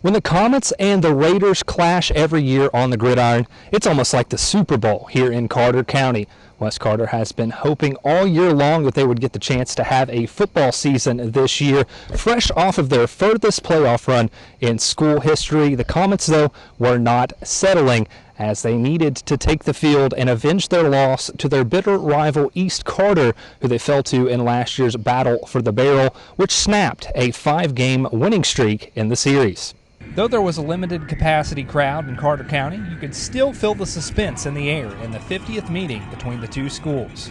When the Comets and the Raiders clash every year on the gridiron, it's almost like the Super Bowl here in Carter County. West Carter has been hoping all year long that they would get the chance to have a football season this year, fresh off of their furthest playoff run in school history. The Comets, though, were not settling as they needed to take the field and avenge their loss to their bitter rival East Carter, who they fell to in last year's Battle for the Barrel, which snapped a 5-game winning streak in the series. Though there was a limited capacity crowd in Carter County, you could still feel the suspense in the air in the 50th meeting between the two schools.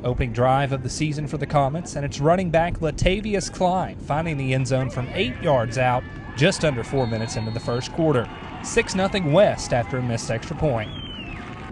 Opening drive of the season for the Comets, and it's running back Leetavious Cline finding the end zone from 8 yards out just under 4 minutes into the first quarter. 6-0 West after a missed extra point.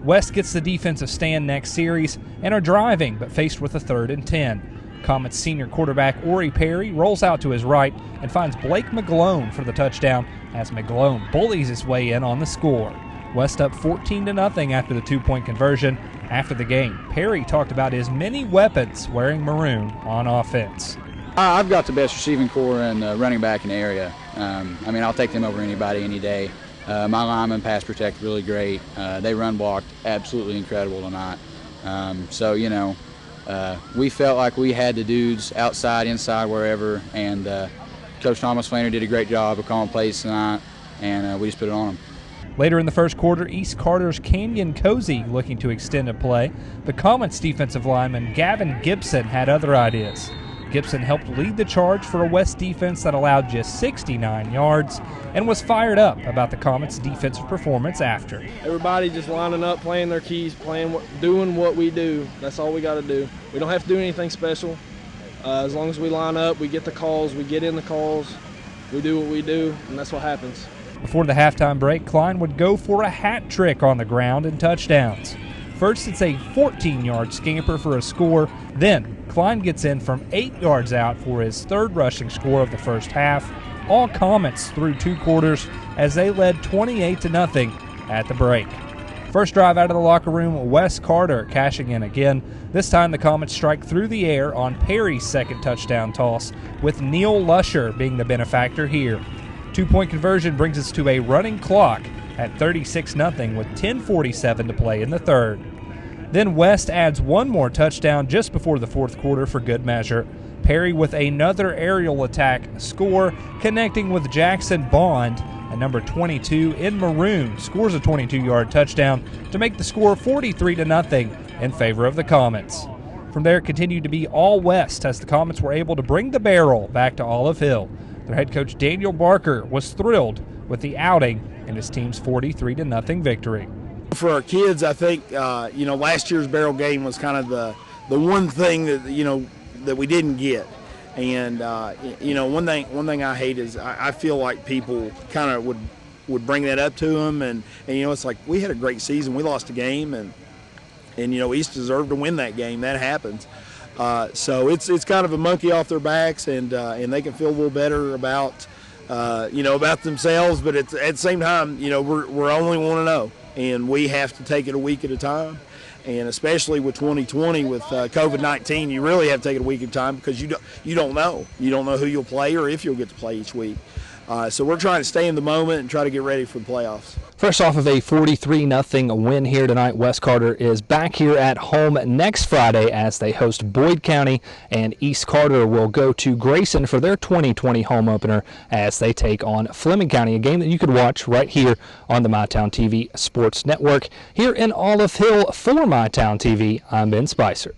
West gets the defensive stand next series and are driving, but faced with a 3rd and 10. Comets senior quarterback Orry rolls out to his right and finds Blake McGlone for the touchdown as McGlone bullies his way in on the score. West up 14-0 after the 2-point conversion. After the game, Perry talked about his many weapons wearing maroon on offense. I've got the best receiving core and running back in the area. I'll take them over anybody any day. My linemen pass protect really great. They run blocked absolutely incredible tonight. We felt like we had the dudes outside, inside, wherever, and Coach Thomas Flanner did a great job of calling plays tonight, and we just put it on them. Later in the first quarter, East Carter's Canyon Cozy looking to extend a play. The Comets defensive lineman Gavin Gibson had other ideas. Gibson helped lead the charge for a West defense that allowed just 69 yards and was fired up about the Comets' defensive performance after. Everybody just lining up, playing their keys, doing what we do. That's all we got to do. We don't have to do anything special. As long as we line up, we get the calls, we get in the calls, we do what we do, and that's what happens. Before the halftime break, Cline would go for a hat trick on the ground and touchdowns. First, it's a 14-yard scamper for a score. Then, Cline gets in from 8 yards out for his 3rd rushing score of the first half. All Comets through 2 quarters as they led 28-0 at the break. First drive out of the locker room, West Carter cashing in again. This time the Comets strike through the air on Perry's 2nd touchdown toss, with Neil Lusher being the benefactor here. 2-point conversion brings us to a running clock at 36-0 with 10:47 to play in the 3rd. Then West adds one more touchdown just before the 4th quarter for good measure. Perry with another aerial attack score, connecting with Jackson Bond, and number 22 in maroon scores a 22-yard touchdown to make the score 43-0 in favor of the Comets. From there, it continued to be all West as the Comets were able to bring the barrel back to Olive Hill. Their head coach Daniel Barker was thrilled with the outing and his team's 43-0 victory. For our kids, I think last year's barrel game was kind of the one thing that we didn't get. And one thing I hate is I feel like people kind of would bring that up to them, and it's like we had a great season, we lost a game, and East deserved to win that game. That happens. So it's kind of a monkey off their backs, and they can feel a little better about themselves. But at the same time, we're only 1-0, and we have to take it a week at a time. And especially with 2020, with COVID-19, you really have to take it a week at a time because you don't know who you'll play or if you'll get to play each week. So we're trying to stay in the moment and try to get ready for the playoffs. Fresh off of a 43-0 win here tonight, West Carter is back here at home next Friday as they host Boyd County, and East Carter will go to Grayson for their 2020 home opener as they take on Fleming County, a game that you could watch right here on the MyTown TV Sports Network. Here in Olive Hill for MyTown TV, I'm Ben Spicer.